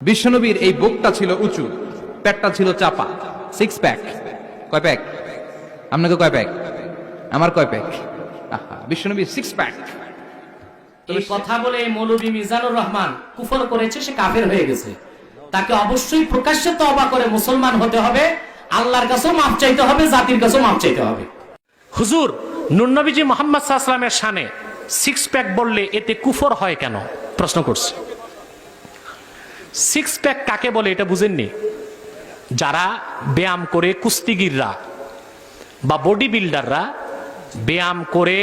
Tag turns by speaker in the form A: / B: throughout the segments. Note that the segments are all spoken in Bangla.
A: বিশ্বনবীর এই বুকটা ছিল উঁচু, পেটটা ছিল চাপা, সিক্স প্যাক। কয় প্যাক? আপনাকে কয় প্যাক? আমার কয় প্যাক? আহা, বিশ্বনবীর সিক্স প্যাক।
B: এই কথা বলে মৌলভী মিজানুর রহমান কুফর করেছে, সে কাফের হয়ে গেছে। তাকে অবশ্যই প্রকাশ্যে তওবা করে মুসলমান হতে হবে, আল্লাহর কাছেও মাফ চাইতে হবে, জাতির কাছেও মাফ চাইতে হবে।
C: হুজুর, নূর নবীজি মুহাম্মদ সাল্লাল্লাহু আলাইহি ওয়াসাল্লামের শানে সিক্স প্যাক বললে এতে কুফর হয় কেন? প্রশ্ন করছে। সিক্স প্যাক কাকে বলে এটা বুঝেননি? যারা ব্যায়াম করে, কুস্তিগিররা বা বডি বিল্ডাররা ব্যায়াম করে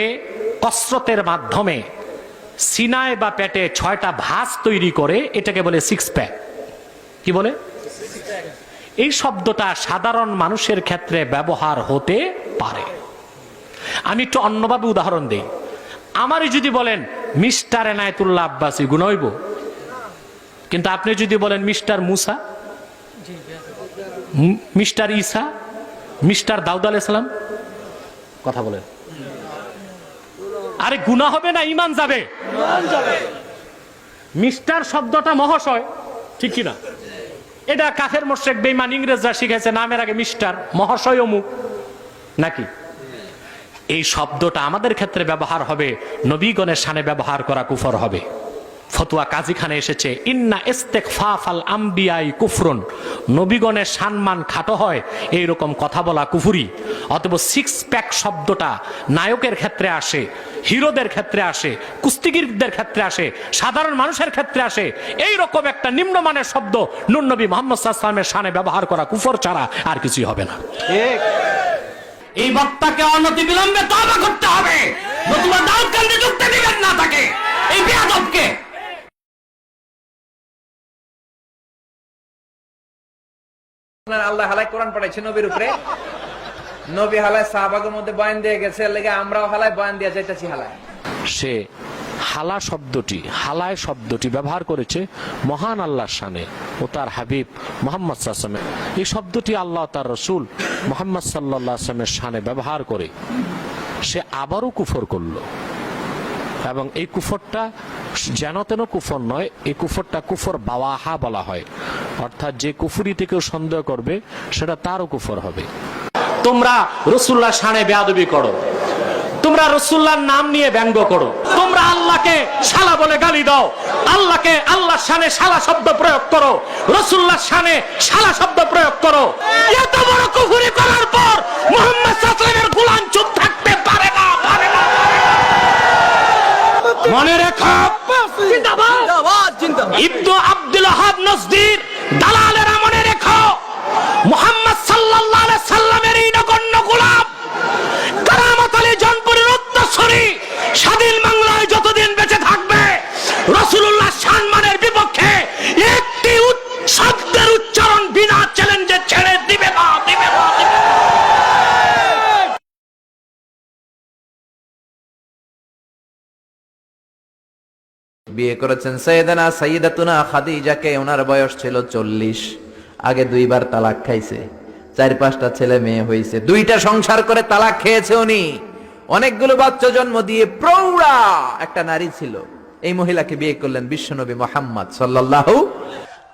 C: কসরতের মাধ্যমে সিনায় বা পেটে 6টা ভাঁজ তৈরি করে, এটাকে বলে সিক্স প্যাক। কি বলে? এই শব্দটা সাধারণ মানুষের ক্ষেত্রে ব্যবহার হতে পারে। আমি একটু অন্যভাবে উদাহরণ দিই। আমারই যদি বলেন মিস্টার এনায়েতুল্লাহ আব্বাসী, গুনাহ হইব? কিন্তু আপনি যদি বলেন মিস্টার মুসা, মিস্টার ঈসা, মিস্টার দাউদ আলাইহিস সালাম, কথা বলেন, আরে গুনাহ হবে না? ঈমান যাবে। মিস্টার শব্দটা মহাশয়, ঠিক কি না? এটা কাফের মুশরিক বেঈমান ইংরেজরা শিখেছে, নামের আগে মিস্টার, মহাশয় অমুক, নাকি? এই শব্দটা আমাদের ক্ষেত্রে ব্যবহার হবে, নবীগণের শানে ব্যবহার করা কুফর হবে। ফতোয়া কাজীখানে এসেছে, ইন্না ইস্তেগফাফাল আম্বিয়াই কুফরুন, নবীগণের সম্মান খাটো হয় এইরকম কথা বলা কুফরি। অতএব সিক্স প্যাক শব্দটা নায়কের ক্ষেত্রে আসে, হিরোদের ক্ষেত্রে আসে, কুস্তিগিরদের ক্ষেত্রে আসে, সাধারণ মানুষের ক্ষেত্রে আসে। এইরকম একটা নিম্নমানের শব্দ নূর নবী মুহাম্মদ সাল্লাল্লাহু আলাইহি ওয়াসাল্লামের শানে ব্যবহার করা কুফর ছাড়া আর কিছুই হবে না।
A: ঠিক।
B: এই বক্তাকে অনতিবিলম্বে তওবা করতে হবে, নতুবা দাউদ কান্দে যুক্তি দিবেন না তাকে, এই বেয়াদবকে।
A: আল্লাহ হালাই কোরআন পড়াইছে নবীর উপরে, নবী হালাই সাহাবাগের মধ্যে বয়ান দিয়ে গেছে, লেগে আমরাও হালাই বয়ান দিয়ে যাইতেছি হালাই।
C: সে হালা শব্দটি, হালায় শব্দটি ব্যবহার করেছে মহান আল্লাহর শানে ও তার হাবিব মুহাম্মদ সাল্লাল্লাহু আলাইহি ওয়াসাল্লাম। এই শব্দটি আল্লাহ তার রাসূল মুহাম্মদ সাল্লাল্লাহু আলাইহি ওয়াসাল্লামের শানে ব্যবহার করে সে আবারও কুফর করলো। এবং এই কুফরটা যেন তেন কুফর নয়, এই কুফরটা কুফর বাওয়াহা বলা হয়, অর্থাৎ যে কুফরিতে কেউ সন্দেহ করবে সেটা তারও কুফর হবে। তোমরা রাসূলুল্লাহর শানে বেয়াদবি করো, তোমরা রাসূলুল্লাহর নাম নিয়ে ব্যঙ্গ করো, তোমরা আল্লাহকে শালা বলে গালি দাও, আল্লাহকে আল্লাহর শানে শালা শব্দ প্রয়োগ করো, রাসূলুল্লাহর শানে শালা শব্দ প্রয়োগ করো। এত বড় কুফরি করার পর মুহাম্মদ সাল্লাল্লাহু আলাইহি ওয়াসাল্লামের গোলাম চুপ থাকতে পারে না, পারে না। মনে রেখো, জিন্দাবাদ জিন্দাবাদ। ইবনে আব্দুল ওয়াহাব নজদীর দালালেরা মনে রেখো, মুহাম্মদ সাল্লাল্লাহু আলাইহি সাল্লামের এই নগণ্য গোলাম কারামত আলী জনপুরের উত্তরসূরি স্বাধীন বাংলায় যতদিন বেঁচে থাকবে রাসূলুল্লাহ সম্মানের বিপক্ষে একটি শব্দের উচ্চারণ বিনা চ্যালেঞ্জে ছেড়ে দিবে না, দিবে না।
D: বিয়ে করেছেন সাইয়েদানা সাইয়্যিদাতুনা খাদিজাকে, ওনার বয়স ছিল 40। আগে 2বার তালাক খাইছে, 4-5টা ছেলে মেয়ে হয়েছে, 2টা সংসার করে তালাক খেয়েছে উনি। অনেকগুলো বাচ্চা জন্ম দিয়ে প্রৌঢ়া একটা নারী ছিল। এই মহিলাকে বিয়ে করলেন বিশ্বনবী মুহাম্মদ সাল্লাল্লাহু।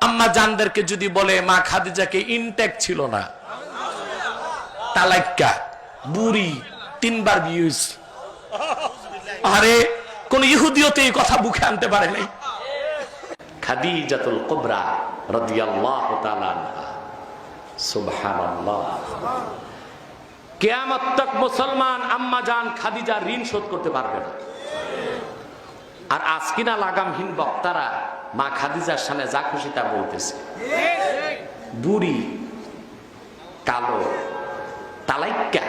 C: আম্মা জানদেরকে যদি বলে মা খাদিজাকে ইনটেক ছিল না, তালাক্কা, বুড়ি, 3বার বিয়ে হয়েছে। আরে কোন ইহুদিয়তে এই কথা মুখে আনতে পারে নাই। খাদিজাতুল কুবরা রাদিয়াল্লাহু তাআলা আনহা, সুবহানাল্লাহ। কিয়ামত তক মুসলমান আম্মা জান খাদিজার ঋণ শোধ করতে পারবে না। আর আজকিনা লাগামহীন বক্তারা মা খাদিজার সামনে যা খুশি তা বলতেছে। বুড়ি, কালো, তালাক্কা।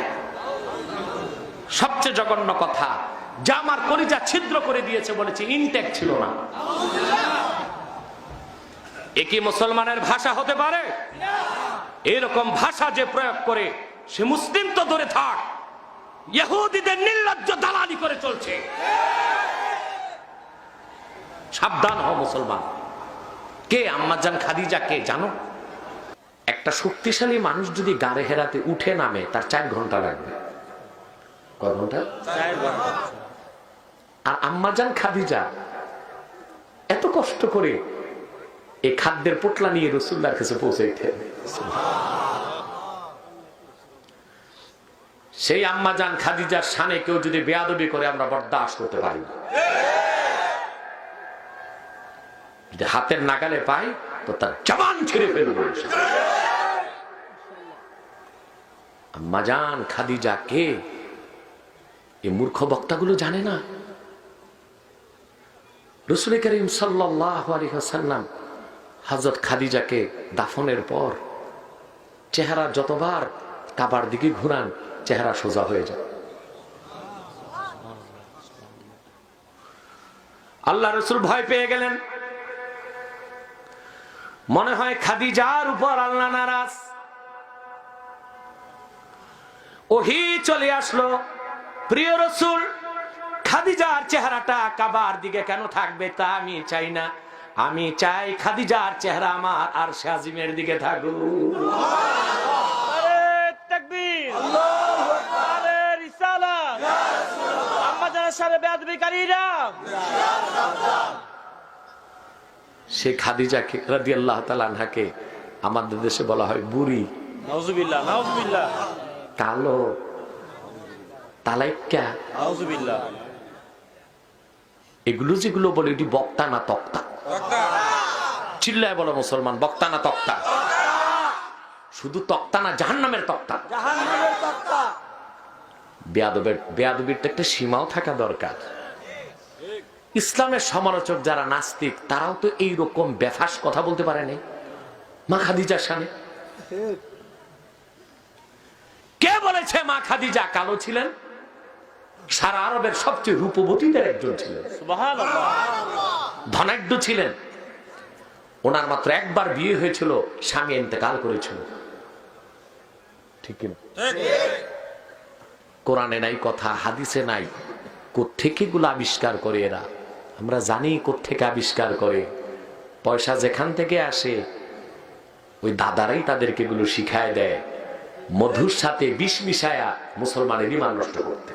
C: সবচেয়ে জঘন্য কথা, যা আমার কলিজা ছিদ্র করে দিয়েছে, বলেছে ইনটেক ছিল না। এ কি মুসলমানের ভাষা হতে পারে? এরকম ভাষা যে প্রয়োগ করে সে মুসলিম তো দূরে থাক, ইহুদিদের নির্লজ্জ দালালি করে চলছে। সাবধান হও মুসলমান। কে আম্মাজান খাদিজা কে জানো? একটা শক্তিশালী মানুষ যদি গাড়ে হেরাতে উঠে নামে তার 4 ঘন্টা লাগবে। কয় ঘন্টা? 4 ঘন্টা। আর আম্মাজান খাদিজা এত কষ্ট করে এই খাদ্যের পোটলা নিয়ে রাসূলুল্লাহর কাছে পৌঁছাইতেন। সেই আম্মা জান খাদিজার শানে কেউ যদি বেয়াদবি করে আমরা বরদাস্ত করতে পারি না। যদি হাতের নাগালে পাই তো তার জবান ছিঁড়ে ফেলবো। আম্মা জান খাদিজা কে? এই মূর্খ বক্তাগুলো জানে না। রাসূল করিম সাল্লাল্লাহু আলাইহি ওয়াসাল্লাম হযরত খাদিজাকে দাফনের পর চেহারা যতবার কাবার দিকে ঘুরান চেহারা সোজা হয়ে যায়। আল্লাহ রাসূল ভয় পেয়ে গেলেন, মনে হয় খাদিজার উপর আল্লাহ নারাজ। ওহী চলে আসলো, প্রিয় রাসূল খাদিজার চেহারাটা কাবার দিকে কেন থাকবে তা আমি চাই না, আমি চাই খাদিজার চেহারা আমার আরশে আজিমের দিকে থাকুক। সে খাদিজাকে রাদিয়াল্লাহু তাআলা আনহাকে আমাদের দেশে বলা হয় বুড়ি,
E: নাউজুবিল্লাহ নাউজুবিল্লাহ,
C: কালো, তালাইক্কা,
E: নাউজুবিল্লাহ।
C: এগুলো যেগুলো বলে এটি বক্তা না তক্তা? চিল্লায় বলো মুসলমান, বক্তা না তক্তা? শুধু তক্তা না, জাহান্নামের তক্তা। বেয়াদবির তো একটা সীমাও থাকা দরকার। ইসলামের সমালোচক যারা নাস্তিক তারাও তো এইরকম বেফাস কথা বলতে পারেনি মা খাদিজার শানে। কে বলেছে মা খাদিজা কালো ছিলেন? সারা আরবের সবচেয়ে রূপবতীদের একজন ছিলেন,
E: সুবহানাল্লাহ।
C: ধনাঢ্য ছিলেন। ওনার মাত্র একবার বিয়ে হয়েছিল, স্বামী ইন্তেকাল করেছিল। ঠিক কিনা? কোরআনে নাই কথা, হাদিসে নাই। কোত্থেকে গুলো আবিষ্কার করে এরা? আমরা জানি কোত্থেকে আবিষ্কার করে। পয়সা যেখান থেকে আসে ওই দাদারাই তাদেরকে এগুলো শিখায় দেয়, মধুর সাথে বিষ মিশায়া মুসলমানের ঈমান নষ্ট করতে।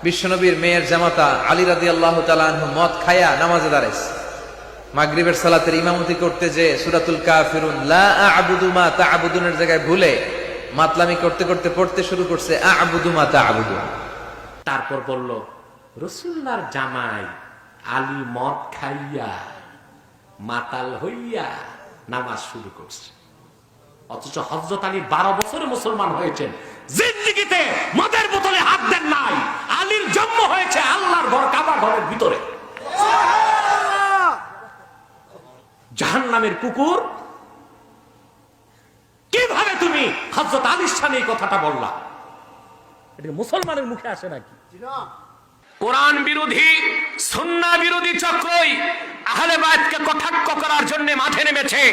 D: বিশ্বনবীর মেয়ের জামাতা আলী রাদিয়াল্লাহু তাআলা আনহু মদ খায়া নামাজে দাঁড়াইছে। মাগরিবের সালাতের ইমামতি করতে যে সূরাতুল কাফিরুন লা আ'বুদু মা তা'বুদুনের জায়গায় ভুলে মাতলামি করতে করতে পড়তে শুরু করছে আ'বুদু মা তা'বুদুন।
C: তারপর বলল রাসূলুল্লাহর জামাই আলী মদ খাইয়া মাতাল হইয়া নামাজ শুরু করছে। অথচ হযরত আলী 12 বছরে মুসলমান হয়েছেন, জিন্দেগিতে মদের বোতলে হাত দেন নাই। আলীর জন্ম হয়েছে আল্লাহর ঘর কাবা ঘরের ভিতরে। জাহান্নামের কুকুর, কিভাবে তুমি হযরত আলীর সামনে এই কথাটা বললা? এটা মুসলমানের মুখে আসে নাকি? কোরআন বিরোধী, সুন্নাহ বিরোধী চক্রই আহলে বায়তকে কটাক্ষ করার জন্য মাঠে নেমেছে।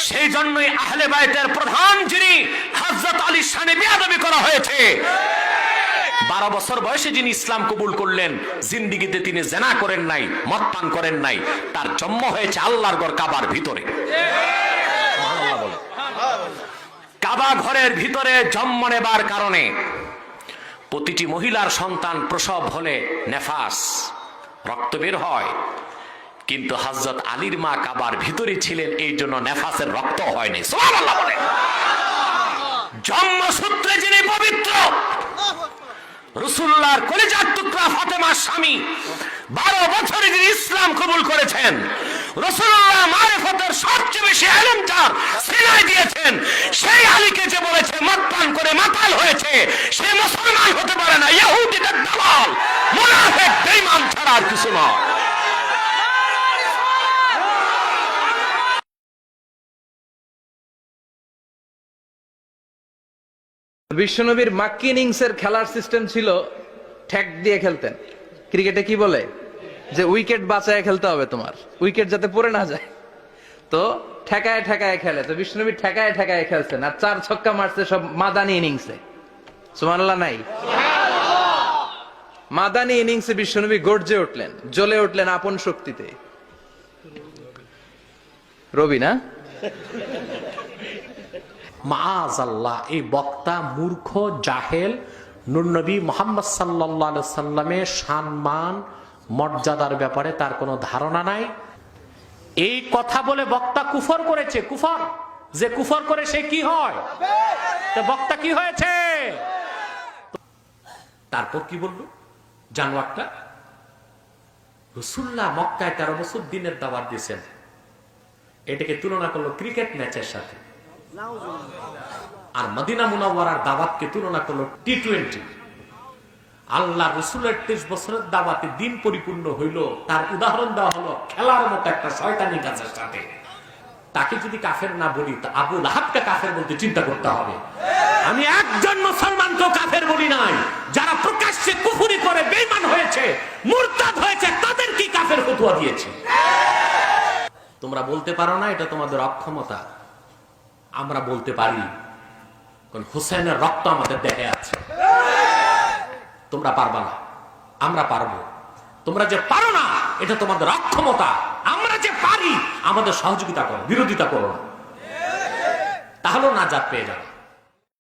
C: সেই জন্যই আহলে বায়তের প্রধান যিনি হযরত আলীর শানে বেয়াদবি করা হয়েছে। 12 বছর বয়সে যিনি ইসলাম কবুল করলেন, জিন্দেগিতে তিনি জিনা করেন নাই, মদ পান করেন নাই, তার জন্ম হয়েছে আল্লাহর ঘর কাবার ভিতরে। কাবা ঘরের ভিতরে জন্ম নেবার কারণে প্রতিটি মহিলার সন্তান প্রসব হলে নেফাস, রক্ত বের হয়। কিন্তু হযরত আলীর মা কাবার ভিতরে ছিলেন, এই জন্য নেফাসের রক্ত হয়নি। সুবহানাল্লাহ বলে। জন্মসূত্রে যিনি পবিত্র, রাসূলুল্লাহর কলিজার টুকরা ফাতেমার স্বামী, 12 বছরে যিনি ইসলাম কবুল করেছেন, রাসূলুল্লাহ মারিফতের সবচেয়ে বেশি ইলমটা সিনায় দিয়েছেন, সেই আলীকে যে বলেছে মদ পান করে মাতাল হয়েছে, সে মুসলমান হতে পারে না। ইহুদিদের দালাল, মুনাফিক, বেঈমান ছাড়া আর কিছু নয়।
D: বিশ্বনবীর মাক্কি ইনিংসের খেলার সিস্টেম ছিল ঠ্যাক দিয়ে খেলতেন। ক্রিকেটে কি বলে যে উইকেট বাঁচায় খেলতে হবে, তোমার উইকেট যাতে পড়ে না যায়, তো ঠেকায় ঠেকায় খেলে। তো বিশ্বনবী ঠেকায় ঠেকায় খেলছেন, আর 4 ছক্কা মারছে সব মাদানি ইনিংসে। সুবহানাল্লাহ নাই? মাদানি ইনিংসে বিশ্বনবী গর্জে উঠলেন, জ্বলে উঠলেন আপন শক্তিতে। রবি না?
C: মাআযাল্লাহ, এই বক্তা মূর্খ, জাহেল, নূর নবী মুহাম্মদ সাল্লাল্লাহু আলাইহি সাল্লামের সম্মান মর্যাদার ব্যাপারে তার কোনো ধারণা নাই। এই কথা বলে বক্তা কুফর করেছে। কুফর, যে কুফর করে সে কি হয়? তো বক্তা কি হয়েছে? তারপর কি বললো জানোয়ারটা? রাসূলুল্লাহ মক্কায় 13 বছর দিনের দাওয়াত দিয়েছেন, এটাকে তুলনা করলো ক্রিকেট ম্যাচের সাথে। আর মদিনা মুনাওয়ারার দাওয়াতকে তুলনা করলো টি-20। আল্লাহ রসুলের 23 বছরের দাওয়াতে দিন পরিপূর্ণ হইল, তার উদাহরণ দেওয়া হলো খেলার মতো একটা শয়তানি কাজের সাথে। তাকে যদি কাফের না বলি, তা আবু লাহাবকে কাফের বলতে চিন্তা করতে হবে। আমি একজন মুসলমানকে কাফের বলি নাই, যারা প্রকাশ্যে কুফরি করে বেঈমান হয়েছে, মুরতাদ হয়েছে, তাদের কি কাফের ফতোয়া দিয়েছে। তোমরা বলতে পারো না, এটা তোমাদের অক্ষমতা। আমরা বলতে পারি, কারণ হুসেনের রক্ত আমাদের দেহে আছে। তোমরা পারবা না, আমরা পারবো। তোমরা যে পারো না, এটা তোমাদের অক্ষমতা। আমরা যে পারি, আমাদের সহযোগিতা করো, বিরোধিতা করো না, তাহলেও নাজাত পেয়ে যাবে।